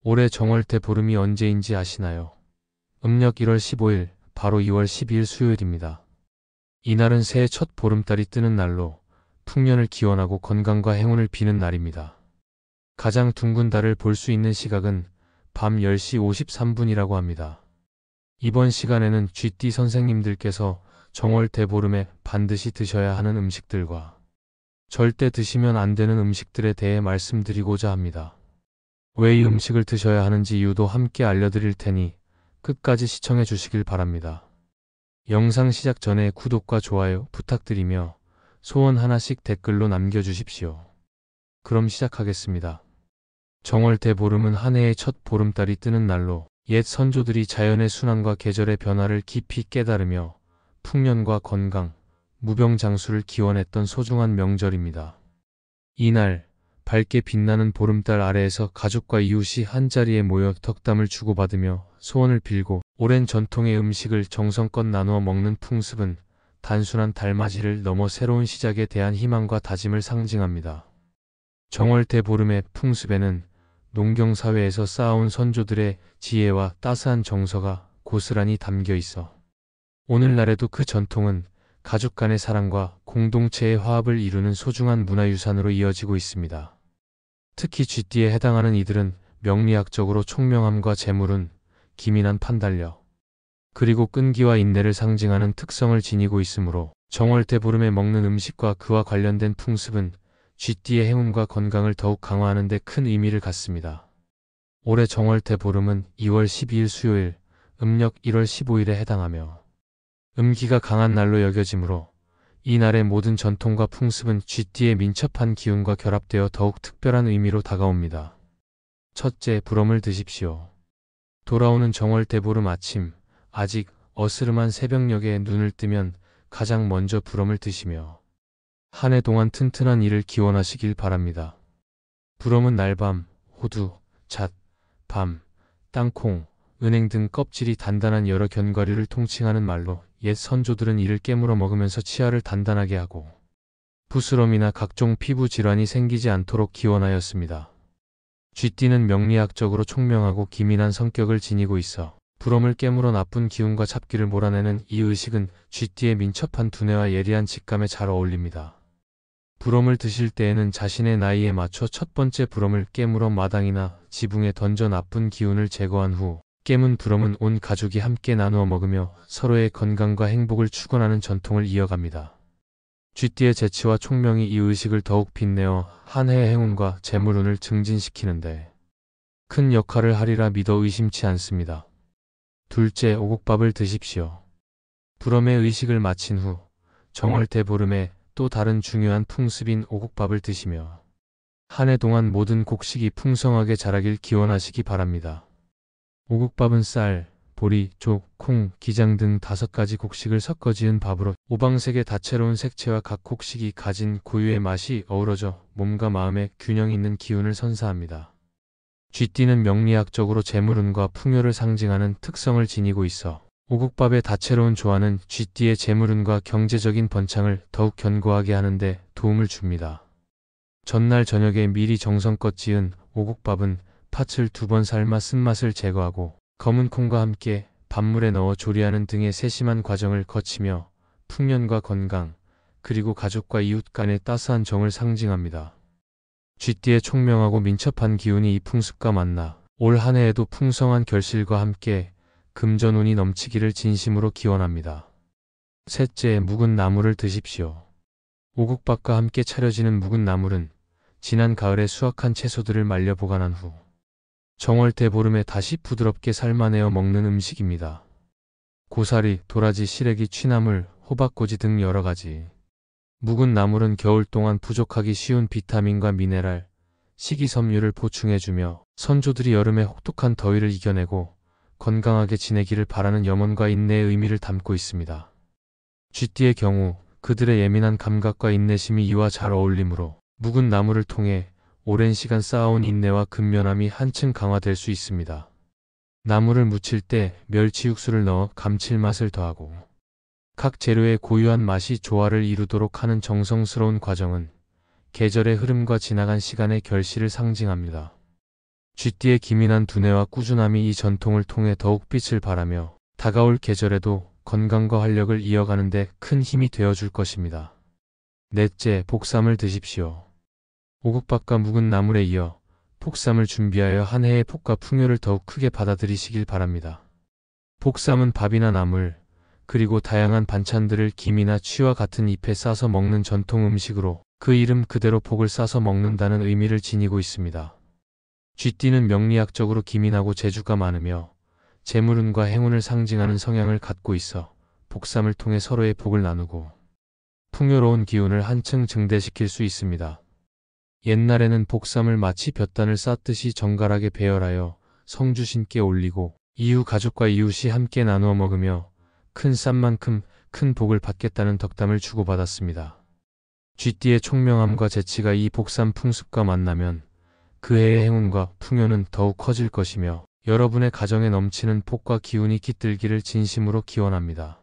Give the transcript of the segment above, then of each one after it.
올해 정월대 보름이 언제인지 아시나요? 음력 1월 15일, 바로 2월 12일 수요일입니다. 이날은 새해 첫 보름달이 뜨는 날로 풍년을 기원하고 건강과 행운을 비는 날입니다. 가장 둥근 달을 볼 수 있는 시각은 밤 10시 53분이라고 합니다. 이번 시간에는 쥐띠 선생님들께서 정월대 보름에 반드시 드셔야 하는 음식들과 절대 드시면 안 되는 음식들에 대해 말씀드리고자 합니다. 왜 이 음식을 드셔야 하는지 이유도 함께 알려드릴 테니 끝까지 시청해 주시길 바랍니다. 영상 시작 전에 구독과 좋아요 부탁드리며 소원 하나씩 댓글로 남겨주십시오. 그럼 시작하겠습니다. 정월대 보름은 한 해의 첫 보름달이 뜨는 날로 옛 선조들이 자연의 순환과 계절의 변화를 깊이 깨달으며 풍년과 건강, 무병장수를 기원했던 소중한 명절입니다. 이날 밝게 빛나는 보름달 아래에서 가족과 이웃이 한자리에 모여 덕담을 주고받으며 소원을 빌고 오랜 전통의 음식을 정성껏 나누어 먹는 풍습은 단순한 달맞이를 넘어 새로운 시작에 대한 희망과 다짐을 상징합니다. 정월대 보름의 풍습에는 농경사회에서 쌓아온 선조들의 지혜와 따스한 정서가 고스란히 담겨 있어 오늘날에도 그 전통은 가족 간의 사랑과 공동체의 화합을 이루는 소중한 문화유산으로 이어지고 있습니다. 특히 쥐띠에 해당하는 이들은 명리학적으로 총명함과 재물운, 기민한 판단력, 그리고 끈기와 인내를 상징하는 특성을 지니고 있으므로 정월대 보름에 먹는 음식과 그와 관련된 풍습은 쥐띠의 행운과 건강을 더욱 강화하는 데 큰 의미를 갖습니다. 올해 정월대 보름은 2월 12일 수요일, 음력 1월 15일에 해당하며 음기가 강한 날로 여겨지므로 이 날의 모든 전통과 풍습은 쥐띠의 민첩한 기운과 결합되어 더욱 특별한 의미로 다가옵니다. 첫째, 부럼을 드십시오. 돌아오는 정월대 보름 아침, 아직 어스름한 새벽녘에 눈을 뜨면 가장 먼저 부럼을 드시며 한 해 동안 튼튼한 일을 기원하시길 바랍니다. 부럼은 날밤, 호두, 잣, 밤, 땅콩, 은행 등 껍질이 단단한 여러 견과류를 통칭하는 말로 옛 선조들은 이를 깨물어 먹으면서 치아를 단단하게 하고 부스럼이나 각종 피부 질환이 생기지 않도록 기원하였습니다. 쥐띠는 명리학적으로 총명하고 기민한 성격을 지니고 있어 부럼을 깨물어 나쁜 기운과 잡기를 몰아내는 이 의식은 쥐띠의 민첩한 두뇌와 예리한 직감에 잘 어울립니다. 부럼을 드실 때에는 자신의 나이에 맞춰 첫 번째 부럼을 깨물어 마당이나 지붕에 던져 나쁜 기운을 제거한 후 깨문 부럼은 온 가족이 함께 나누어 먹으며 서로의 건강과 행복을 축원하는 전통을 이어갑니다. 쥐띠의 재치와 총명이 이 의식을 더욱 빛내어 한 해의 행운과 재물운을 증진시키는데 큰 역할을 하리라 믿어 의심치 않습니다. 둘째, 오곡밥을 드십시오. 부럼의 의식을 마친 후 정월대 보름에 또 다른 중요한 풍습인 오곡밥을 드시며 한 해 동안 모든 곡식이 풍성하게 자라길 기원하시기 바랍니다. 오곡밥은 쌀, 보리, 족, 콩, 기장 등 5가지 곡식을 섞어 지은 밥으로 오방색의 다채로운 색채와 각 곡식이 가진 고유의 맛이 어우러져 몸과 마음에 균형 있는 기운을 선사합니다. 쥐띠는 명리학적으로 재물운과 풍요를 상징하는 특성을 지니고 있어 오곡밥의 다채로운 조화는 쥐띠의 재물운과 경제적인 번창을 더욱 견고하게 하는데 도움을 줍니다. 전날 저녁에 미리 정성껏 지은 오곡밥은 팥을 2번 삶아 쓴맛을 제거하고 검은 콩과 함께 밥물에 넣어 조리하는 등의 세심한 과정을 거치며 풍년과 건강, 그리고 가족과 이웃 간의 따스한 정을 상징합니다. 쥐띠의 총명하고 민첩한 기운이 이 풍습과 만나 올 한 해에도 풍성한 결실과 함께 금전운이 넘치기를 진심으로 기원합니다. 셋째, 묵은 나물을 드십시오. 오곡밥과 함께 차려지는 묵은 나물은 지난 가을에 수확한 채소들을 말려 보관한 후 정월대 보름에 다시 부드럽게 삶아내어 먹는 음식입니다. 고사리, 도라지, 시래기, 취나물, 호박꼬지 등 여러가지 묵은 나물은 겨울 동안 부족하기 쉬운 비타민과 미네랄, 식이섬유를 보충해주며 선조들이 여름의 혹독한 더위를 이겨내고 건강하게 지내기를 바라는 염원과 인내의 의미를 담고 있습니다. 쥐띠의 경우 그들의 예민한 감각과 인내심이 이와 잘 어울리므로 묵은 나물을 통해 오랜 시간 쌓아온 인내와 근면함이 한층 강화될 수 있습니다. 나물을 무칠 때 멸치 육수를 넣어 감칠맛을 더하고 각 재료의 고유한 맛이 조화를 이루도록 하는 정성스러운 과정은 계절의 흐름과 지나간 시간의 결실을 상징합니다. 쥐띠의 기민한 두뇌와 꾸준함이 이 전통을 통해 더욱 빛을 발하며 다가올 계절에도 건강과 활력을 이어가는 데 큰 힘이 되어줄 것입니다. 넷째, 복삼을 드십시오. 오곡밥과 묵은 나물에 이어 복삼을 준비하여 한 해의 복과 풍요를 더욱 크게 받아들이시길 바랍니다. 복삼은 밥이나 나물, 그리고 다양한 반찬들을 김이나 취와 같은 잎에 싸서 먹는 전통 음식으로 그 이름 그대로 복을 싸서 먹는다는 의미를 지니고 있습니다. 쥐띠는 명리학적으로 기민하고 재주가 많으며 재물운과 행운을 상징하는 성향을 갖고 있어 복삼을 통해 서로의 복을 나누고 풍요로운 기운을 한층 증대시킬 수 있습니다. 옛날에는 복삼을 마치 볕단을 쌓듯이 정갈하게 배열하여 성주신께 올리고 이후 가족과 이웃이 함께 나누어 먹으며 큰 쌈만큼 큰 복을 받겠다는 덕담을 주고받았습니다. 쥐띠의 총명함과 재치가 이 복삼 풍습과 만나면 그 해의 행운과 풍요는 더욱 커질 것이며 여러분의 가정에 넘치는 복과 기운이 깃들기를 진심으로 기원합니다.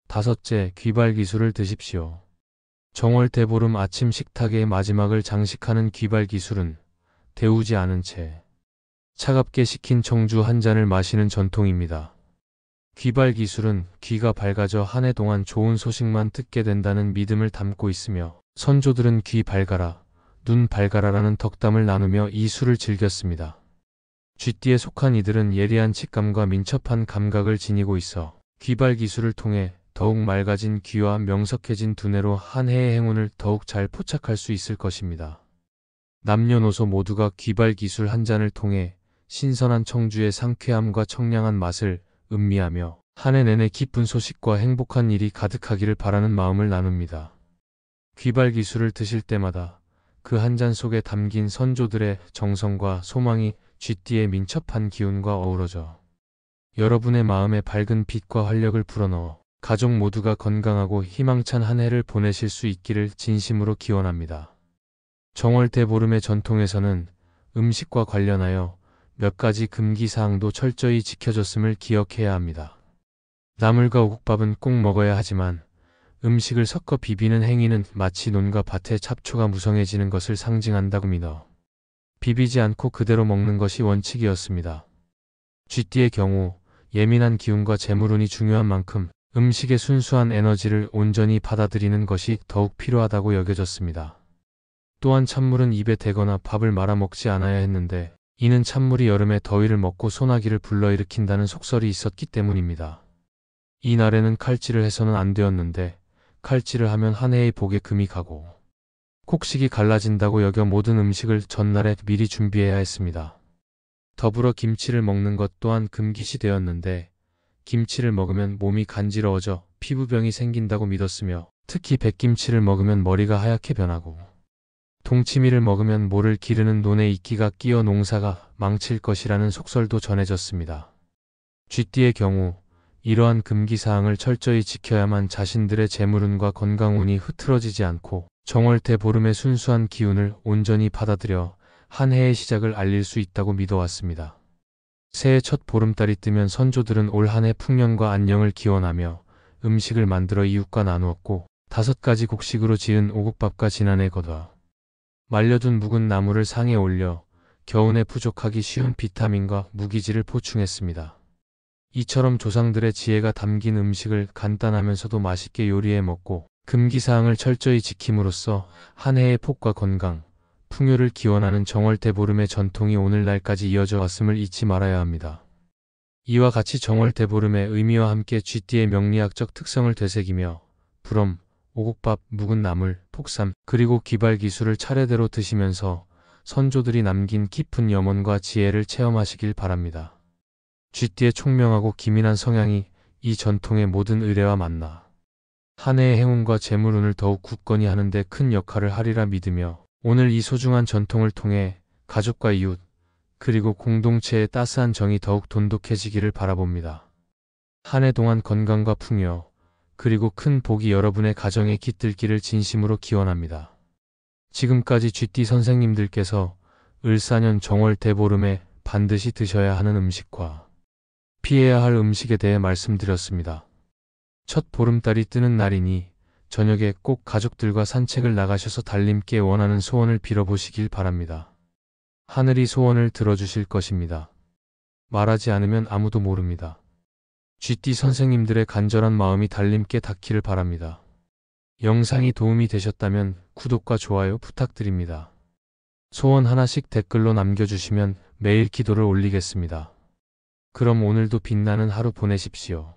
다섯째, 귀발기술을 드십시오. 정월 대보름 아침 식탁의 마지막을 장식하는 귀발기술은 데우지 않은 채 차갑게 식힌 청주 한 잔을 마시는 전통입니다. 귀발기술은 귀가 밝아져 한 해 동안 좋은 소식만 듣게 된다는 믿음을 담고 있으며 선조들은 귀 밝아라, 눈 밝아라라는 덕담을 나누며 이 술을 즐겼습니다. 쥐띠에 속한 이들은 예리한 직감과 민첩한 감각을 지니고 있어 귀발기술을 통해 더욱 맑아진 귀와 명석해진 두뇌로 한 해의 행운을 더욱 잘 포착할 수 있을 것입니다. 남녀노소 모두가 귀발기술 한 잔을 통해 신선한 청주의 상쾌함과 청량한 맛을 음미하며 한 해 내내 기쁜 소식과 행복한 일이 가득하기를 바라는 마음을 나눕니다. 귀발기술을 드실 때마다 그 한 잔 속에 담긴 선조들의 정성과 소망이 쥐띠의 민첩한 기운과 어우러져 여러분의 마음에 밝은 빛과 활력을 불어넣어 가족 모두가 건강하고 희망찬 한 해를 보내실 수 있기를 진심으로 기원합니다. 정월 대보름의 전통에서는 음식과 관련하여 몇 가지 금기사항도 철저히 지켜졌음을 기억해야 합니다. 나물과 오곡밥은 꼭 먹어야 하지만 음식을 섞어 비비는 행위는 마치 논과 밭의 잡초가 무성해지는 것을 상징한다고 믿어 비비지 않고 그대로 먹는 것이 원칙이었습니다. 쥐띠의 경우 예민한 기운과 재물운이 중요한 만큼 음식의 순수한 에너지를 온전히 받아들이는 것이 더욱 필요하다고 여겨졌습니다. 또한 찬물은 입에 대거나 밥을 말아 먹지 않아야 했는데 이는 찬물이 여름에 더위를 먹고 소나기를 불러일으킨다는 속설이 있었기 때문입니다. 이 날에는 칼질을 해서는 안 되었는데 칼질을 하면 한 해의 복에 금이 가고 곡식이 갈라진다고 여겨 모든 음식을 전날에 미리 준비해야 했습니다. 더불어 김치를 먹는 것 또한 금기시 되었는데 김치를 먹으면 몸이 간지러워져 피부병이 생긴다고 믿었으며 특히 백김치를 먹으면 머리가 하얗게 변하고 동치미를 먹으면 모를 기르는 논에 이끼가 끼어 농사가 망칠 것이라는 속설도 전해졌습니다. 쥐띠의 경우 이러한 금기사항을 철저히 지켜야만 자신들의 재물운과 건강운이 흐트러지지 않고 정월 대보름의 순수한 기운을 온전히 받아들여 한 해의 시작을 알릴 수 있다고 믿어왔습니다. 새해 첫 보름달이 뜨면 선조들은 올 한 해 풍년과 안녕을 기원하며 음식을 만들어 이웃과 나누었고 5가지 곡식으로 지은 오곡밥과 지난해 걷어 말려둔 묵은 나물을 상에 올려 겨우내 부족하기 쉬운 비타민과 무기질을 보충했습니다. 이처럼 조상들의 지혜가 담긴 음식을 간단하면서도 맛있게 요리해 먹고 금기사항을 철저히 지킴으로써 한 해의 복과 건강, 풍요를 기원하는 정월 대보름의 전통이 오늘날까지 이어져 왔음을 잊지 말아야 합니다. 이와 같이 정월 대보름의 의미와 함께 쥐띠의 명리학적 특성을 되새기며 불엄, 오곡밥, 묵은 나물, 폭삼, 그리고 귀발기술을 차례대로 드시면서 선조들이 남긴 깊은 염원과 지혜를 체험하시길 바랍니다. 쥐띠의 총명하고 기민한 성향이 이 전통의 모든 의례와 만나 한 해의 행운과 재물운을 더욱 굳건히 하는 데 큰 역할을 하리라 믿으며 오늘 이 소중한 전통을 통해 가족과 이웃, 그리고 공동체의 따스한 정이 더욱 돈독해지기를 바라봅니다. 한 해 동안 건강과 풍요, 그리고 큰 복이 여러분의 가정에 깃들기를 진심으로 기원합니다. 지금까지 쥐띠 선생님들께서 을사년 정월 대보름에 반드시 드셔야 하는 음식과 피해야 할 음식에 대해 말씀드렸습니다. 첫 보름달이 뜨는 날이니 저녁에 꼭 가족들과 산책을 나가셔서 달님께 원하는 소원을 빌어보시길 바랍니다. 하늘이 소원을 들어주실 것입니다. 말하지 않으면 아무도 모릅니다. GT 선생님들의 간절한 마음이 달님께 닿기를 바랍니다. 영상이 도움이 되셨다면 구독과 좋아요 부탁드립니다. 소원 하나씩 댓글로 남겨주시면 매일 기도를 올리겠습니다. 그럼 오늘도 빛나는 하루 보내십시오.